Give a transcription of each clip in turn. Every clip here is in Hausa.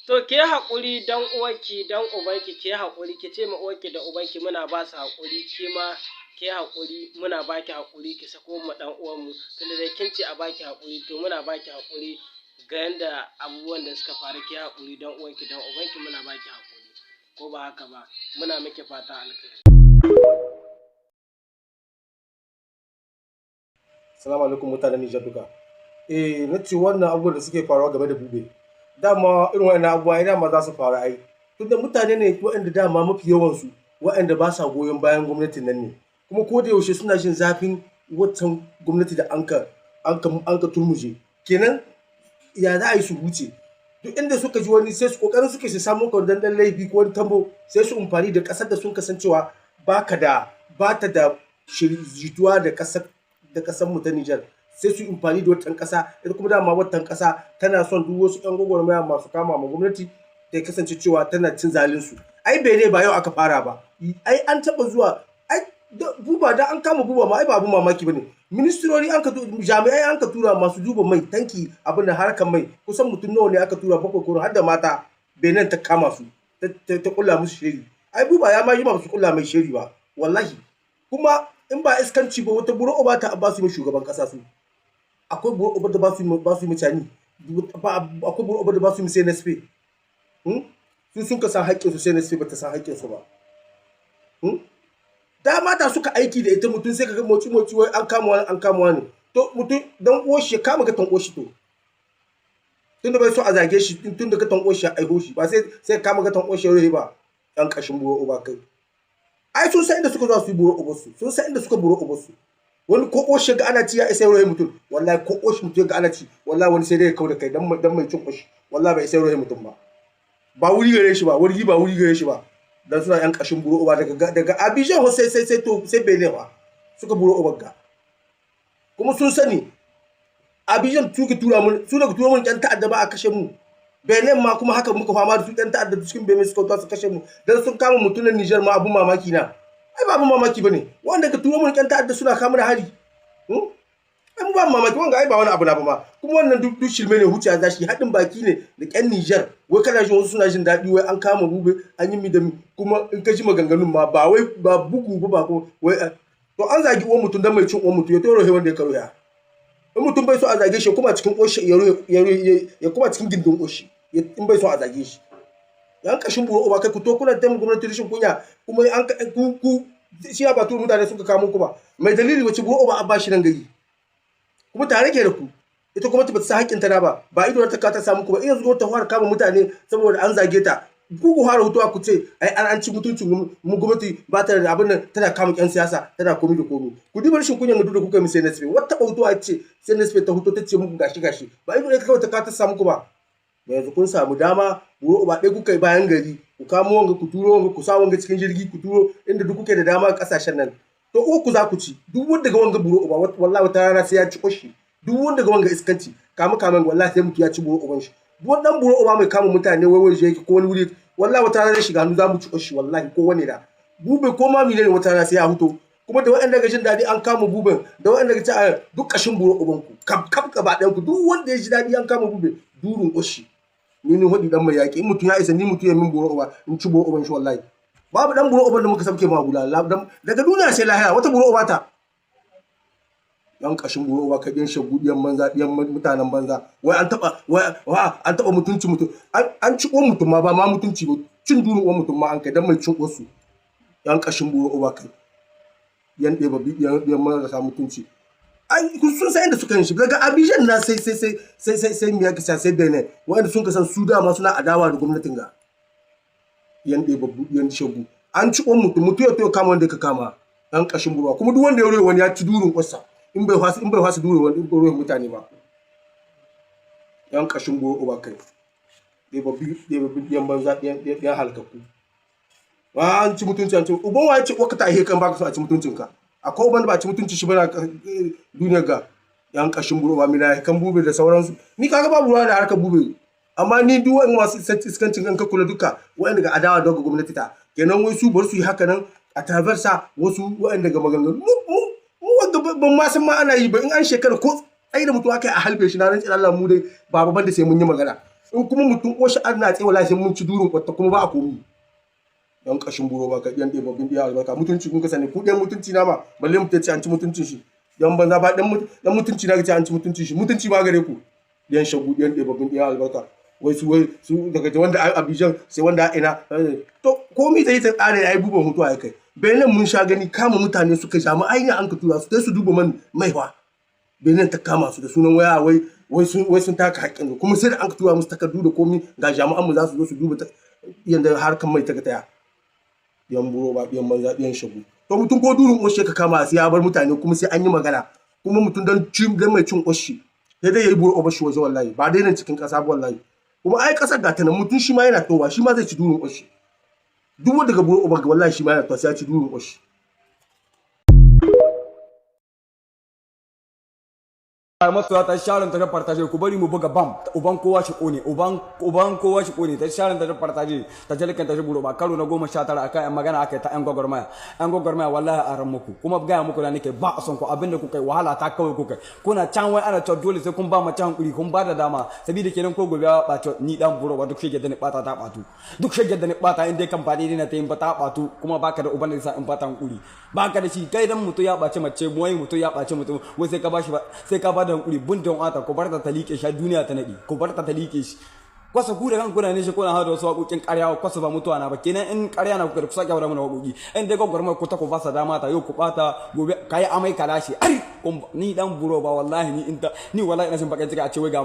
To ke haƙuri dan uwarki dan ubanki ke haƙuri ki ce ma uwarki da ubanki muna ba su haƙuri ke ma ke haƙuri muna baki haƙuri ki sako ma ɗan uwanmu tunda dai kin ce a baki haƙuri to muna baki haƙuri ga yanda abubuwan da suka faru ke haƙuri dan uwanki dan ubanki muna baki haƙuri ko ba haka ba muna miki fata alkhairi. Assalamu alaikum mutanen Nijar duka. Na ce wannan abubuwan da suke faruwa game da Bube. Dama irin wannan abubuwa ai dama za su faru ai. Tunda mutane ne waɗanda dama mafi yawansu waɗanda ba sa goyon bayan gwamnatin nan ne. Kuma ko da yaushe suna jin zafin waccan gwamnati da anka turmuje. Kenan ya za a yi su huce. Duk inda suka ji wani sai su kokarin suke su samu ka dan laifi ko wani tambo sai su amfani da ƙasar da sun kasancewa ba ta da jituwa da ƙasar mu ta Nijar. Sai su amfani da watan ƙasa ita kuma dama watan ƙasa tana son duk wasu 'yan gwagwarmaya masu kama ma gwamnati ta kasance cewa tana cin zalinsu. Ai Benin ba yau aka fara ba. Ai an taɓa zuwa Buba da an kama Buba ma ai ba abun mamaki bane. Ministrori jami'ai an ka tura masu duba mai tanki abin da harkar mai kusan mutum nawa ne aka tura bakwai ko har da mata Benin ta kama su ta kulla musu shiri. Ai Buba ya ma yi ba su kulla mai shiri ba wallahi. Kuma in ba iskanci ba wata buro ba ta ba su yi shugaban ƙasa su. Akwai buro da ba su yi mutane akwai buro da ba su yi CNSP. Su sun ka san haƙƙin su CNSP ba ta san haƙƙin su ba. Dama da suka aiki da ita mutum sai ka ga moci wai an kama wani to mutum dan uwar shi ya kama ga tanko shi to tunda bai so a zage shi tunda ga tanko shi ya aiho shi ba sai kama ga tanko shi ya ba dan kashin buro uba kai ai sun san inda suka zo su yi buro uba su sun san inda suka buro uba su wani ko koshi ga ana ci ya isa rohe mutum wallahi ko koshi mutum ga ana ci wallahi wani sai dai ya kauda kai dan mai cin koshi wallahi bai isa rohe mutum ba wuri gare shi ba wuri gare shi ba dan suna yan kashin buro uba daga Abidjan sai Benin ba suka buro uba ga kuma sun sani Abidjan su daga tura mun yan ta'adda ba a kashe mu Benin ma kuma haka muka fama da su yan ta'adda cikin Benin suka zo su kashe mu dan sun kama mutunan Niger ma abun mamaki na ai ba abun mamaki bane wanda ka tura mun yan ta'adda suna kama da hari an ba mamaki wanga ai ba wani abu na ba ma kuma wannan duk shirme ne huciya zashi haɗin baki ne da ƴan Niger wai kana jin wasu suna jin daɗi wai an kama Bube an yi mi da mi kuma in ka ji maganganun ma ba wai ba bugu ba ko wai to an zagi uwan mutum dan mai cin uwan mutum ya toro he wanda ya karo ya in mutum bai so a zage shi kuma cikin oshi ya kuma cikin gindin oshi in bai so a zage shi yan kashin buro uba kai ku to kuna da gwamnati rashin kunya kuma an ku shi ba turu mutane suka kamo ku ba mai dalili wace buro uba abba shi nan gari kuma tare ke da ku ita kuma ta sa haƙƙin ta ba ido ta ka ta samu ku ba in yanzu ta fara kama mutane saboda an zage ta ku fara hutuwa ku ce ai an ci mutuncin mu gwamnati ba ta da abin nan tana kama ƴan siyasa tana komi da komi ku duba rashin kunyan da kuka mi sai nasbe wata hutuwa ce sai nasbe ta huto ta ce muku gashi ba ido ta ka ta samu ku ba yanzu kun samu dama buro ba ɗaya kuka yi bayan gari ku kamo wanga ku turo wanga ku sa wanga cikin jirgi ku turo inda duk kuke da dama ƙasashen nan to ku za ku ci duk wanda ga wanga buro uba wallahi wata rana sai ya ci koshi duk wanda ga wanga iskanci kaman wallahi sai mutu ya ci buro uban shi duk wannan buro uba mai kama mutane wai yake ko wani wuri wallahi wata rana shiga hannu za mu ci koshi wallahi ko wani da Bube ko ma mine ne wata rana sai ya huto kuma da waɗanda ga jin daɗi an kama Buben da waɗanda ga ta duk kashin buro uban ku kap gaba ɗayan ku duk wanda ya ji daɗi an kama Bube durun koshi ni hodi dan mai yaki in mutum ya isa ni mutum ya min buro uba in ci buro uban shi wallahi babu dan buro uban da muka sabke ma gula daga duniya sai lahira wata buro uba ta yan kashin buro uba ka din shagudiyan banza diyan mutanen banza wai an taba mutunci mutum an ci uwan mutum ma ba ma mutunci ba cin durin uwan mutum ma an kai dan mai cin wasu yan kashin buro uba kai yan ɗeba yan marasa mutunci ai sun san inda suka yin shi daga Abidjan na sai miya kisa sai Benin wanda sun kasan su dama suna adawa da gwamnatin ga yan ɗeba yan shagu an ci uwan mutum ya to kama wanda ka kama yan kashin buro kuma duk wanda ya roye wani ya ci durin kwasa in bai fasa durin wani roye mutane ba yan kashin buro uba kai ɗeba yan banza yan halkaku an ci mutunci an ci uban wa ya ce wakata a hekan baka so a ci mutuncinka akwai uban da ba ci mutunci shi bana duniyar ga yan kashin buro ba mina kan Bube da sauransu ni kaga babu ruwa da harkar Bube amma ni duk wani masu iskancin kan ka kula duka wanda ga adawa daga gwamnati ta kenan wai su bar su yi haka nan a traversa wasu wanda ga maganganu mu wanda ban ma san ma ana yi ba in an shekara ko tsaye da mutum aka yi a halbe shi na ran Allah mu dai ba ban da sai mun yi magana in kuma mutum oshi an na tsaye wallahi sai mun ci durin kwatta kuma ba a komi yan kashin buro ba ka yan ɗaya babin ɗaya albarka mutunci kun ka sani ku ɗan mutunci na ma balle mutum ce an ci mutuncin shi yan banza ba ɗan mutunci na ka ce an ci mutuncin shi mutunci ba gare ku yan shagu yan ɗaya babin ɗaya albarka wai su daga wanda a Abidjan sai wanda a ina to komi zai ta ƙare ya yi buban mutuwa ya kai benin mun sha gani kama mutane suka jami'ai ne an ka tura su sai su duba man maiwa benin ta kama su da sunan waya wai sun taka haƙƙin kuma sai da an ka tura musu takardu da komi ga jami'an mu za su zo su duba yanda harkan mai ta taya yan buro ba biyan banza biyan shagu to mutum ko durin oshe ka kama sai ya bar mutane kuma sai an yi magana kuma mutum dan mai cin oshe sai dai yayi buro obashi waje wallahi ba dai nan cikin ƙasa ba wallahi kuma ai ƙasar ga ta nan mutum shi ma yana towa shi ma zai ci durin oshe duk wanda ga buro obaga wallahi shi ma yana towa sai ya ci durin oshe masoya ta sharon ta partage ku bari mu buga bam uban kowa shi kone uban kowa shi kone ta sharon ta partage ta jalkan ta buro ba karo na 19 akan yan magana akai ta yan gwagwarmaya wallahi a ran muku kuma ga muku da nake ba son ku abinda kuka yi wahala ta kawai kuka kuna can wai ana cewa dole sai kun ba mu can kuri kun ba da dama saboda kenan ko gobe ba ta ni dan buro ba duk shege da ni bata ta batu duk shege da ni bata inda kan fadi ne ta yin bata batu kuma baka da uban da sa in bata kuri baka da shi kai dan mutu ya bace mace mu mutu ya bace mutu wai sai ka bashi sai ka ba da hankuri bundon ata ko barta ta liƙe shi duniya ta nadi ko barta ta liƙe shi kwasa ku da kan kuna ne shi kuna hada wasu waƙoƙin ƙarya kwasa ba mutuwa na ba kenan in ƙarya na kuka da kusa kyawar mana waƙoƙi in dai gwagwarmar ku ta ku fasa dama ta yau ku bata gobe kai amai kalashi ai ni dan buro ba wallahi ni wallahi ina jin bakin ciki a ce wai ga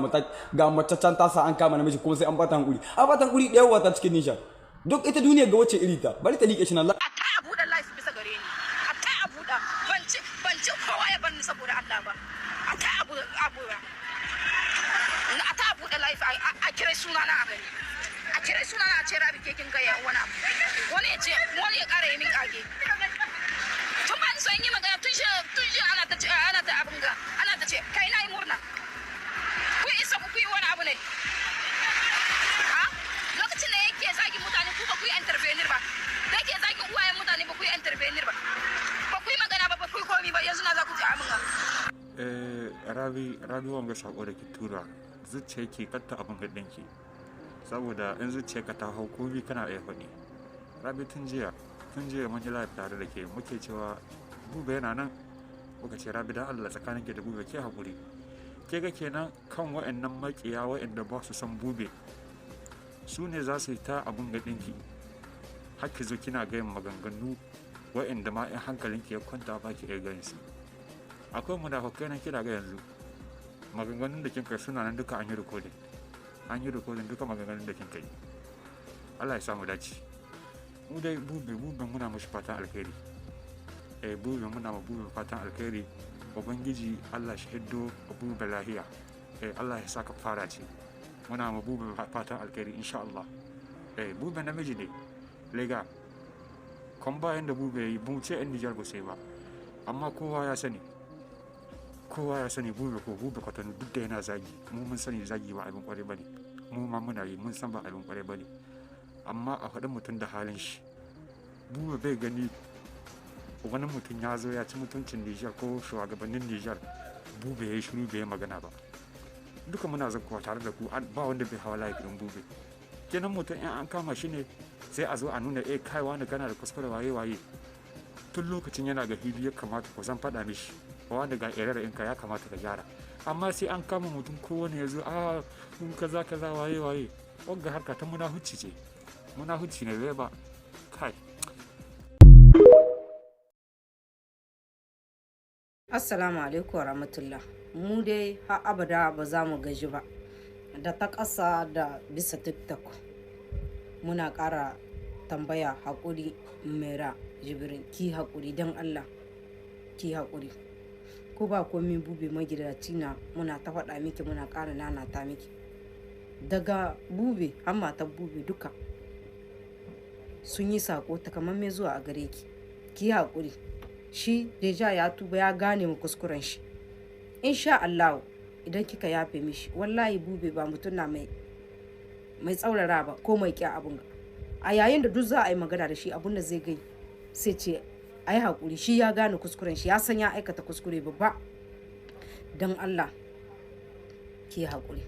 mataccen tasa an kama namiji kuma sai an bata hankuri a bata hankuri da yawa ta cikin nishan duk ita duniyar ga wacce iri ta bari ta liƙe shi na kowa ya bar ni saboda Allah ba a ta abu a ta abu da life a kira sunana a gani a kira sunana a ce rabi kekin gaya wani abu wani ya kara yi min kage tun ba ni son yi magana tun shi ana ta abin ga ana ta ce kai na yi murna ku isa ku yi wani abu ne lokacin da yake zagin mutane ku ba ku yi intervenir ba da yake zagin uwayen mutane ba ku yi intervenir ba ku yi magana ba ku yi komi ba yanzu na za ku ji amin ga rabi wanga sako da ki tura zuciya ke katta abin gadin ki saboda in zuciya ka ta hau komi kana iya faɗi rabi tun jiya mun ji live tare da ke muke cewa bube yana nan muka ce rabi dan Allah tsakanin ke da bube ke hakuri ke ga kenan kan wa'annan makiya wa'anda ba su san bube su ne za su yi ta abin gadin ki hakki zo kina gayin maganganu wa'anda ma in hankalinki ya kwanta ba ki iya ganin su akwai munafukai nan kira ga yanzu maganganun da kin kai suna nan duka an yi rikodin duka maganganun da kin kai Allah ya samu dace mu dai bube muna mashi fatan alkhairi bube muna ma bube fatan alkhairi ubangiji Allah shi hiddo bube lahiya Allah ya saka fara ce muna ma bube fatan alkhairi insha Allah bube namiji ne lega kan bayan da bube yi mu ce yan Nijar ba sai ba amma kowa ya sani bube kwatano duk da yana zagi mu mun sani zagi ba abin kwarai bane mu ma muna yi mun san ba abin kwarai bane amma a faɗin mutum da halin shi bube bai gani wani mutum ya zo ya ci mutuncin Nijar ko shugabannin Nijar bube ya yi shiru bai magana ba duka muna zakkuwa tare da ku ba wanda bai hawa laifin bube kenan mutum in an kama shi ne sai a zo a nuna kai wani kana da kuskure waye tun lokacin yana ga hili ya kamata ku zan faɗa mishi wanda ga irarrainka ya kamata ka gyara amma sai an kama mutum kowane ya zo kun kaza waye wanga harka ta munahucci ce munahucci ne zai ba kai. Assalamu alaikum wa rahmatullah. Mu dai har abada ba za mu gaji ba da ta ƙasa da bisa TikTok muna ƙara tambaya haƙuri mera jibrin ki haƙuri don Allah ki haƙuri ko ba komi bube magidaci na muna ta faɗa miki muna ƙara nanata miki daga bube har matan bube duka sun yi sako takamamme zuwa a gare ki haƙuri shi deja ya tuba ya gane mu kuskuren shi insha Allah idan kika yafe mishi wallahi bube ba mutum na mai tsaurara ba ko mai kya abun a yayin da duk za a yi magana da shi abun da zai gai sai ce ai haƙuri shi ya gane kuskuren shi ya san ya aikata kuskure babba don Allah ki haƙuri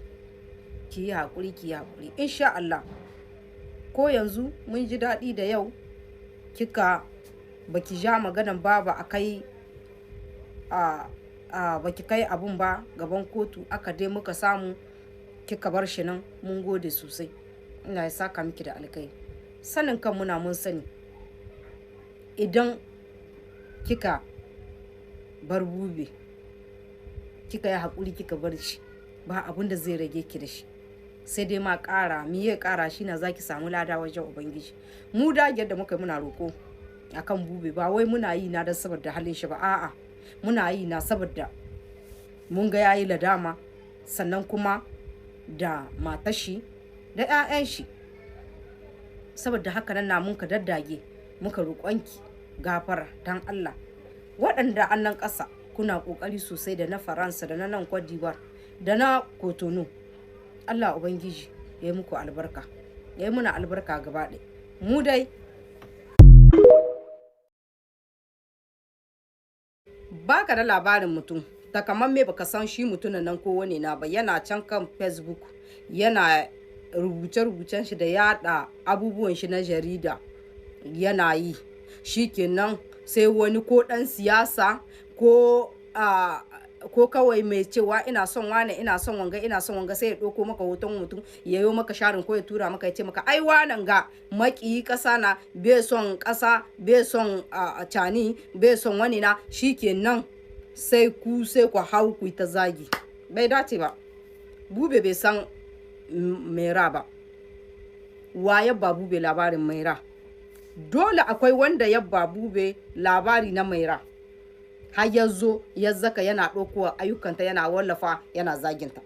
ki yi haƙuri ki yi haƙuri insha Allah. Ko yanzu mun ji daɗi da yau kika baki ja maganan ba a kai baki kai abun ba gaban kotu aka dai muka samu kika bar shi nan, mun gode sosai. Ina ya saka miki da alkai. Sanin kan muna mun sani idan kika bar Bube kika yi haƙuri kika bar shi ba abun da zai rage ki da shi, sai dai ma ƙara miye ƙara shi na zaki samu lada wajen Ubangiji. Mu dagiyar da muka muna roƙo akan Bube ba wai muna yi na don saboda halin shi ba, a'a muna yi na saboda mun ga yayi ladama, sannan kuma da matar shi da 'ya'yan shi. Saboda haka nan na mun ka daddage muka roƙonki gafara dan Allah. Waɗanda annan ƙasa kuna ƙoƙari sosai da na Faransa da na nan Cote d'Ivoire da na Cotonou, Allah Ubangiji ya yi muku albarka, ya yi muna albarka gaba ɗaya. Mu dai baka da labarin mutum takamamme baka san shi mutumin nan ko wani na ba, yana can kan Facebook yana rubuce-rubucen shi da yada abubuwan shi na jarida yana yi, shi kenan sai wani ko dan siyasa ko kawai mai cewa ina son wane ina son wanga sai ya ɗauko maka hoton mutum ya yi maka sharin ko ya tura maka ya ce maka ai wanan ga makiyi ƙasa na bai son ƙasa bai son cani bai son wani na, shi kenan sai ku hau ku ta zagi. Bai dace ba. Bube bai san Maira ba. Wa yabba Bube labarin Maira? Dole akwai wanda yabba Bube labari na Maira. Har ya zo ya zaka yana ɗaukowa ayyukanta yana wallafa yana zaginta.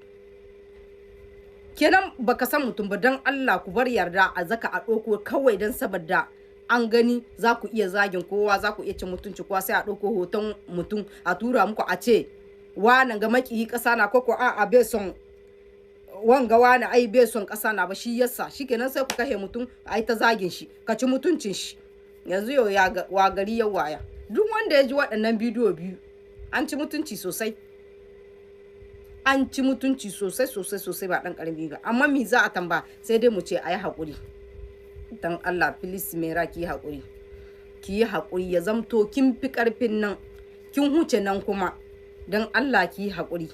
Kenan baka san mutum ba, don Allah ku bar yarda a zaka a ɗauko kawai don saboda an gani za ku iya zagin kowa, za ku iya cin mutunci kowa, sai a ɗauko hoton mutum a tura muku a ce wanan ga makiyi ƙasa na koko a bai son wanga wani ai bai son ƙasa na ba shi yasa, shi kenan sai ku kashe mutum ai ta zagin shi ka ci mutuncin shi. Yanzu yau wa gari ya waya. Duk wanda ya ji waɗannan bidiyo biyu an ci mutunci sosai, an ci mutunci sosai ba ɗan ƙarami ba. Amma mi za a tamba sai dai mu ce a yi haƙuri dan Allah. Filis Maira ki yi haƙuri ya zamto kin fi ƙarfin nan kin huce nan kuma, dan Allah ki yi haƙuri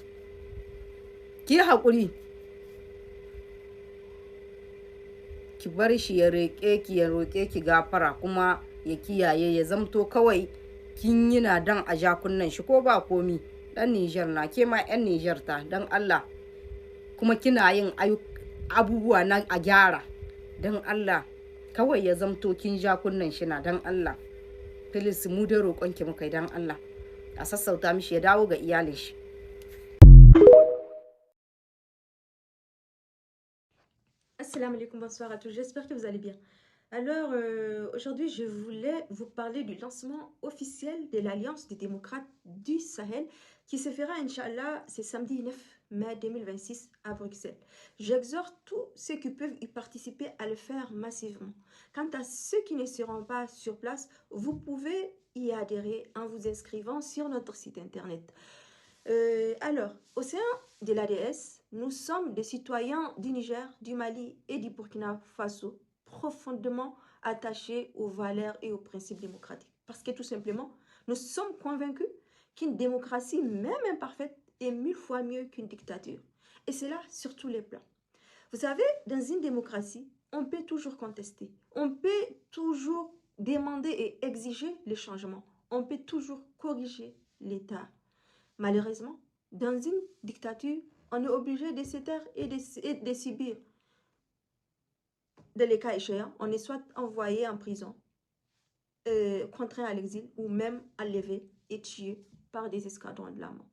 ki bar shi ya roƙe ki gafara kuma ya kiyaye, ya zamto kawai kin yi na dan a jakunan shi ko ba komi. Dan Niger na ke ma 'yan Niger ta dan Allah, kuma kina yin abubuwa na a gyara dan Allah, kawai ya zamto kin jakunan shi na dan Allah. Filis mu dai roƙonki muka yi dan Allah a sassauta mishi ya dawo ga iyalin shi. Assalamu alaikum, bonsoir à tous, j'espère que vous allez bien. Alors, aujourd'hui, je voulais vous parler du lancement officiel de l'Alliance des démocrates du Sahel qui se fera, Inch'Allah, c'est samedi 9 mai 2026 à Bruxelles. J'exhorte tous ceux qui peuvent y participer à le faire massivement. Quant à ceux qui ne seront pas sur place, vous pouvez y adhérer en vous inscrivant sur notre site internet. Alors, au sein de l'ADS, nous sommes des citoyens du Niger, du Mali et du Burkina Faso, profondément attachés aux valeurs et aux principes démocratiques. Parce que tout simplement, nous sommes convaincus qu'une démocratie, même imparfaite, est 1000 fois mieux qu'une dictature. Et cela sur tous les plans. Vous savez, dans une démocratie, on peut toujours contester. On peut toujours demander et exiger les changements. On peut toujours corriger l'État. Malheureusement, dans une dictature, on est obligé de se taire et de subir. Dans les cas échéants, on est soit envoyé en prison, contraint à l'exil ou même enlevé et tué par des escadrons de la mort.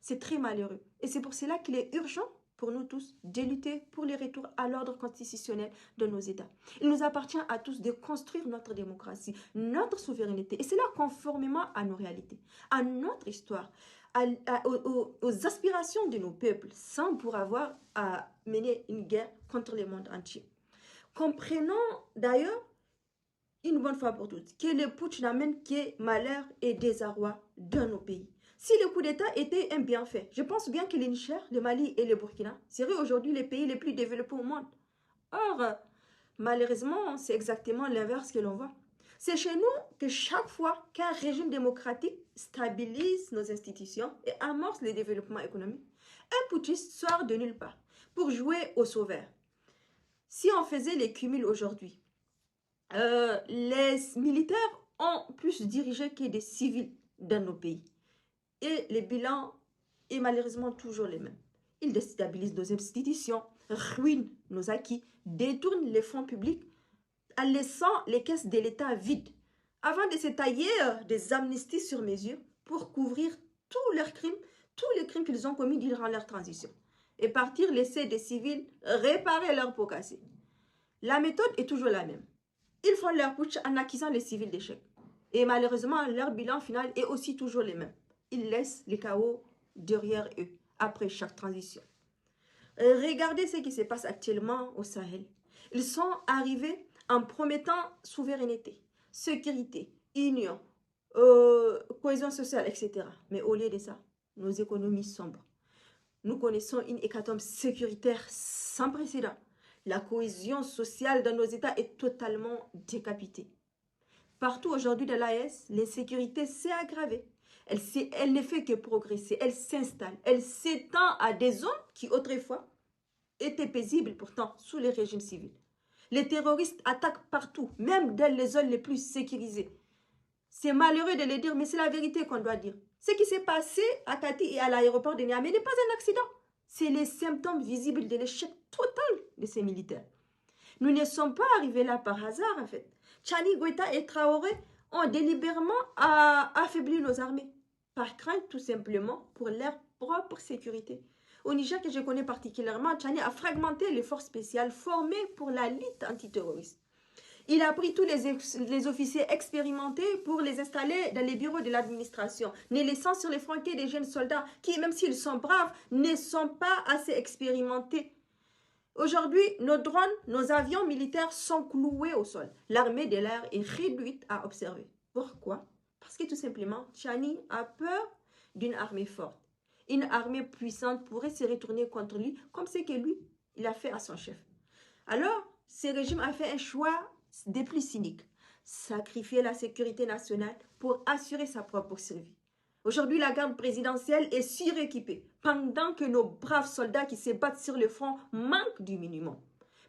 C'est très malheureux. Et c'est pour cela qu'il est urgent pour nous tous de lutter pour le retour à l'ordre constitutionnel de nos États. Il nous appartient à tous de construire notre démocratie, notre souveraineté, et cela conformément à nos réalités, à notre histoire, aux aspirations de nos peuples, sans pour avoir à mener une guerre contre le monde entier. Comprenons d'ailleurs une bonne fois pour toutes que le putsch n'amène que malheur et désarroi dans nos pays. Si le coup d'État était un bienfait, je pense bien que le Niger, le Mali et le Burkina seraient aujourd'hui les pays les plus développés au monde. Or, malheureusement, c'est exactement l'inverse que l'on voit. C'est chez nous que chaque fois qu'un régime démocratique stabilise nos institutions et amorce le développement économique, un putschiste sort de nulle part pour jouer au sauveur. Si on faisait les cumuls aujourd'hui, les militaires ont plus dirigé que des civils dans nos pays. Et le bilan est malheureusement toujours le même. Ils déstabilisent nos institutions, ruinent nos acquis, détournent les fonds publics en laissant les caisses de l'État vides, avant de se tailler des amnisties sur mesure pour couvrir tous leurs crimes, tous les crimes qu'ils ont commis durant leur transition, et partir laisser des civils réparer leurs pots cassés. La méthode est toujours la même. Ils font leur putsch en accusant les civils d'échec. Et malheureusement, leur bilan final est aussi toujours le même. Ils laissent les chaos derrière eux, après chaque transition. Regardez ce qui se passe actuellement au Sahel. Ils sont arrivés en promettant souveraineté, sécurité, union, cohésion sociale, etc. Mais au lieu de ça, nos économies sombrent. Nous connaissons une hécatombe sécuritaire sans précédent. La cohésion sociale dans nos États est totalement décapitée. Partout aujourd'hui dans l'AES, l'insécurité s'est aggravée. Elle ne fait que progresser, elle s'installe, elle s'étend à des zones qui autrefois étaient paisibles pourtant sous les régimes civils. Les terroristes attaquent partout, même dans les zones les plus sécurisées. C'est malheureux de le dire, mais c'est la vérité qu'on doit dire. Ce qui s'est passé à Kati et à l'aéroport de Niamey n'est pas un accident. C'est les symptômes visibles de l'échec total de ces militaires. Nous ne sommes pas arrivés là par hasard, en fait. Tchani, Goïta et Traoré ont délibérément affaibli nos armées, par crainte tout simplement pour leur propre sécurité. Au Niger, que je connais particulièrement, Tchani a fragmenté les forces spéciales formées pour la lutte antiterroriste. Il a pris tous les officiers expérimentés pour les installer dans les bureaux de l'administration, ne laissant sur les frontières des jeunes soldats qui, même s'ils sont braves, ne sont pas assez expérimentés. Aujourd'hui, nos drones, nos avions militaires sont cloués au sol. L'armée de l'air est réduite à observer. Pourquoi? Parce que tout simplement, Tchani a peur d'une armée forte. Une armée puissante pourrait se retourner contre lui, comme ce que lui, il a fait à son chef. Alors, ce régime a fait un choix des plus cyniques. Sacrifier la sécurité nationale pour assurer sa propre survie. Aujourd'hui, la garde présidentielle est suréquipée, pendant que nos braves soldats qui se battent sur le front manquent du minimum.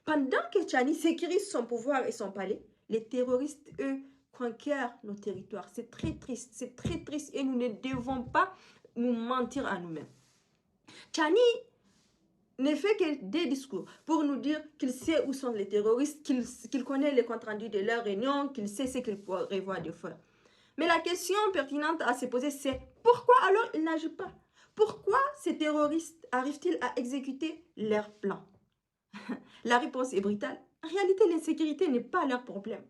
Pendant que Tchani sécurise son pouvoir et son palais, les terroristes, eux, conquièrent nos territoires. C'est très triste et nous ne devons pas nous mentir à nous-mêmes. Tchani ne fait que des discours pour nous dire qu'il sait où sont les terroristes, qu'il connaît les comptes rendus de leur réunion, qu'il sait ce qu'il prévoit de faire. Mais la question pertinente à se poser, c'est pourquoi alors il n'agit pas? Pourquoi ces terroristes arrivent-ils à exécuter leur plan? La réponse est brutale. En réalité, l'insécurité n'est pas leur problème.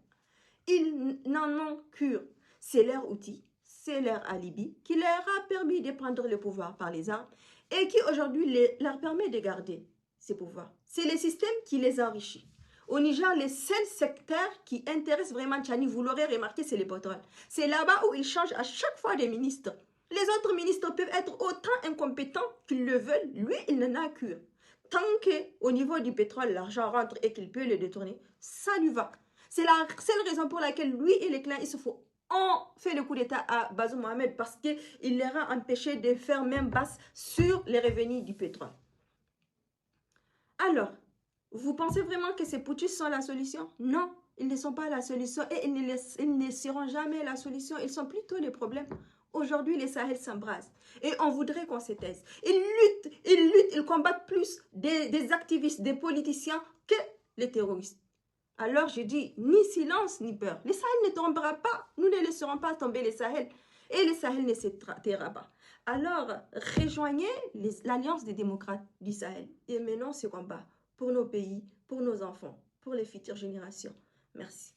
Ils n'en ont cure. C'est leur outil, c'est leur alibi qui leur a permis de prendre le pouvoir par les armes et qui aujourd'hui leur permet de garder ces pouvoirs. C'est le système qui les enrichit. Au Niger, le seul secteur qui intéresse vraiment Tchani, vous l'aurez remarqué, c'est le pétrole. C'est là-bas où il change à chaque fois de ministre. Les autres ministres peuvent être autant incompétents qu'ils le veulent. Lui, il n'en a cure. Tant qu'au niveau du pétrole, l'argent rentre et qu'il peut le détourner, ça lui va. C'est la seule raison pour laquelle lui et les clans, il se faut ont fait le coup d'État à Bazoum Mohamed parce qu'il leur a empêché de faire même basse sur les revenus du pétrole. Alors, vous pensez vraiment que ces putschistes sont la solution? Non, ils ne sont pas la solution et ils ne seront jamais la solution. Ils sont plutôt le problème. Aujourd'hui, les Sahel s'embrasent et on voudrait qu'on se taise. Ils combattent plus des activistes, des politiciens que les terroristes. Alors je dis, ni silence ni peur. Les Sahel ne tombera pas. Nous ne laisserons pas tomber les Sahel. Et les Sahel ne se taira pas. Alors, rejoignez l'Alliance des démocrates du Sahel et menons ce combat pour nos pays, pour nos enfants, pour les futures générations. Merci.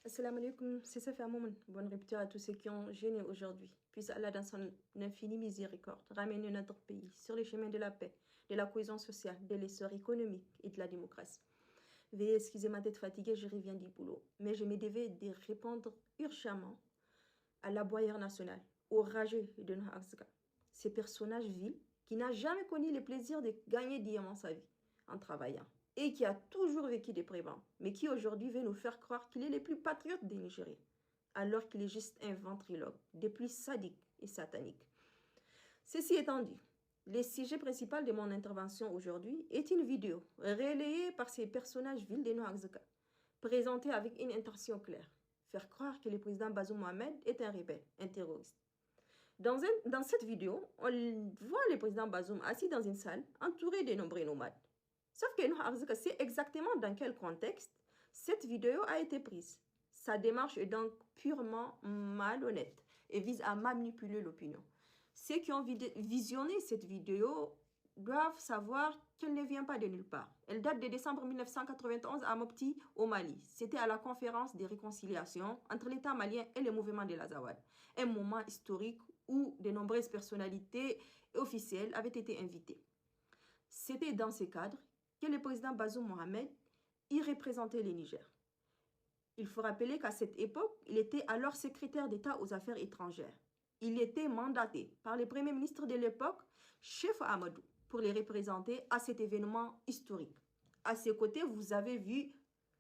Assalamu alaikum, c'est Safa Momen. Bonne rupture à tous ceux qui ont gêné aujourd'hui. Puisse Allah dans son infinie miséricorde ramener notre pays sur les chemins de la paix, de la cohésion sociale, de l'essor économique et de la démocratie. Veuillez excuser ma tête fatiguée, je reviens du boulot. Mais je me devais de répondre urgemment à l'aboyeur national, au rageux de Noah Arzika. Ce personnage vil qui n'a jamais connu le plaisir de gagner diamant sa vie en travaillant et qui a toujours vécu des prébendes, mais qui aujourd'hui veut nous faire croire qu'il est le plus patriote des Nigériens, alors qu'il est juste un ventriloque, des plus sadiques et sataniques. Ceci étant dit, le sujet principal de mon intervention aujourd'hui est une vidéo relayée par ces personnages vils de Noah Arzika, présentée avec une intention claire, faire croire que le président Bazoum Mohamed est un rebelle, un terroriste. Dans cette vidéo, on voit le président Bazoum assis dans une salle, entouré de nombreux nomades. Sauf que Noah Arzika sait exactement dans quel contexte cette vidéo a été prise. Sa démarche est donc purement malhonnête et vise à manipuler l'opinion. Ceux qui ont visionné cette vidéo doivent savoir qu'elle ne vient pas de nulle part. Elle date de décembre 1991 à Mopti, au Mali. C'était à la conférence de réconciliation entre l'État malien et le mouvement de l'Azawad. Un moment historique où de nombreuses personnalités officielles avaient été invitées. C'était dans ce cadre que le président Bazoum Mohamed y représentait le Niger. Il faut rappeler qu'à cette époque, il était alors secrétaire d'État aux affaires étrangères. Il était mandaté par le premier ministre de l'époque, Chef Amadou, pour les représenter à cet événement historique. À ses côtés, vous avez vu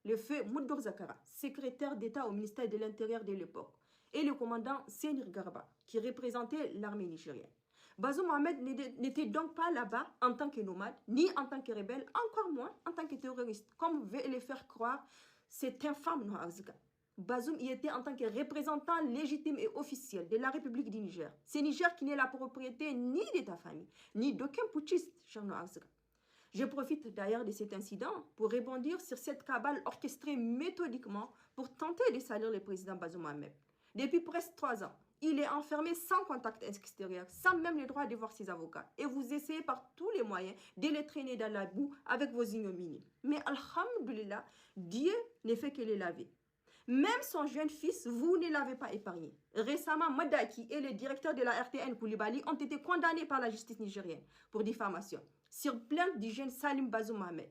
le feu Moudour Zakara, secrétaire d'État au ministère de l'Intérieur de l'époque, et le commandant Senir Garba, qui représentait l'armée nigérienne. Bazoum Mohamed n'était donc pas là-bas en tant que nomade, ni en tant que rebelle, encore moins en tant que terroriste, comme veut le faire croire cet infâme Noah Arzika. Bazoum y était en tant que représentant légitime et officiel de la République du Niger. C'est Niger qui n'est la propriété ni de ta famille, ni d'aucun putschiste, cher Noah Arzika. Je profite d'ailleurs de cet incident pour rebondir sur cette cabale orchestrée méthodiquement pour tenter de salir le président Bazoum Mohamed. Depuis presque 3 ans, il est enfermé sans contact extérieur, sans même le droit de voir ses avocats. Et vous essayez par tous les moyens de le traîner dans la boue avec vos ignominies. Mais alhamdoulilah, Dieu ne fait que les laver. Même son jeune fils, vous ne l'avez pas épargné. Récemment, Madaki et le directeur de la RTN Koulibaly ont été condamnés par la justice nigérienne pour diffamation sur plainte du jeune Salim Bazoum Mohamed,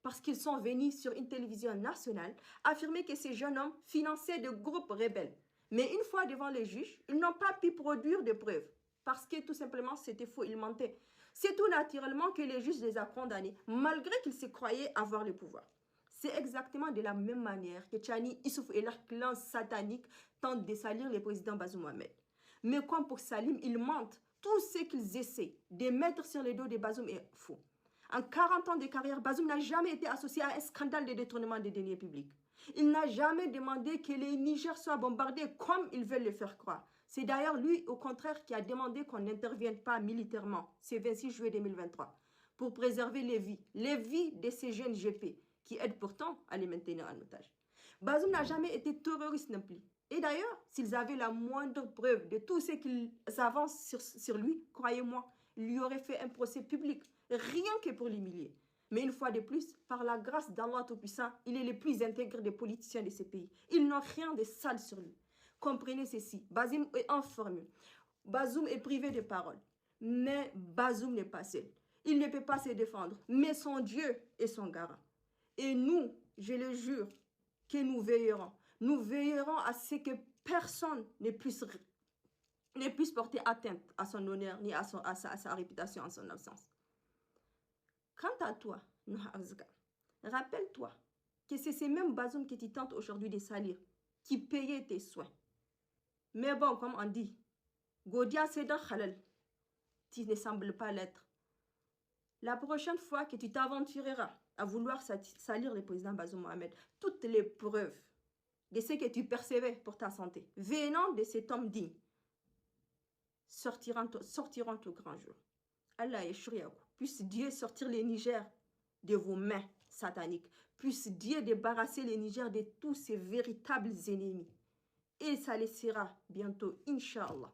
parce qu'ils sont venus sur une télévision nationale affirmer que ces jeunes hommes finançaient des groupes rebelles. Mais une fois devant les juges, ils n'ont pas pu produire de preuves, parce que tout simplement c'était faux, ils mentaient. C'est tout naturellement que les juges les ont condamnés, malgré qu'ils se croyaient avoir le pouvoir. C'est exactement de la même manière que Tchani, Issouf et leur clan satanique tentent de salir le président Bazoum Mohamed. Mais comme pour Salim, ils mentent. Tout ce qu'ils essaient de mettre sur le dos de Bazoum est faux. En 40 ans de carrière, Bazoum n'a jamais été associé à un scandale de détournement des deniers publics. Il n'a jamais demandé que les Niger soient bombardés comme ils veulent le faire croire. C'est d'ailleurs lui, au contraire, qui a demandé qu'on n'intervienne pas militairement, c'est 26 juillet 2023, pour préserver les vies de ces jeunes GP, qui aident pourtant à les maintenir en otage. Bazoum n'a jamais été terroriste non plus. Et d'ailleurs, s'ils avaient la moindre preuve de tout ce qu'ils avancent sur lui, croyez-moi, il lui aurait fait un procès public, rien que pour l'humilier. Mais une fois de plus, par la grâce d'Allah Tout-Puissant, il est le plus intègre des politiciens de ce pays. Ils n'ont rien de sale sur lui. Comprenez ceci, Bazoum est informé. Bazoum est privé de parole. Mais Bazoum n'est pas seul. Il ne peut pas se défendre, mais son Dieu est son garant. Et nous, je le jure, que nous veillerons. Nous veillerons à ce que personne ne puisse porter atteinte à son honneur ni à sa réputation en son absence. Quant à toi, Noah Arzika, rappelle-toi que c'est ces mêmes Bazoum que tu tentes aujourd'hui de salir, qui payaient tes soins. Mais bon, comme on dit, Godia c'est dans Khalal, tu ne sembles pas l'être. La prochaine fois que tu t'aventureras à vouloir salir le président Bazoum Mohamed, toutes les preuves de ce que tu percevais pour ta santé, venant de cet homme digne, sortiront au grand jour. Allah Yeshriakou, puisse Dieu sortir les Niger de vos mains sataniques, puisse Dieu débarrasser les Niger de tous ces véritables ennemis. Et ça le sera bientôt, Inch'Allah.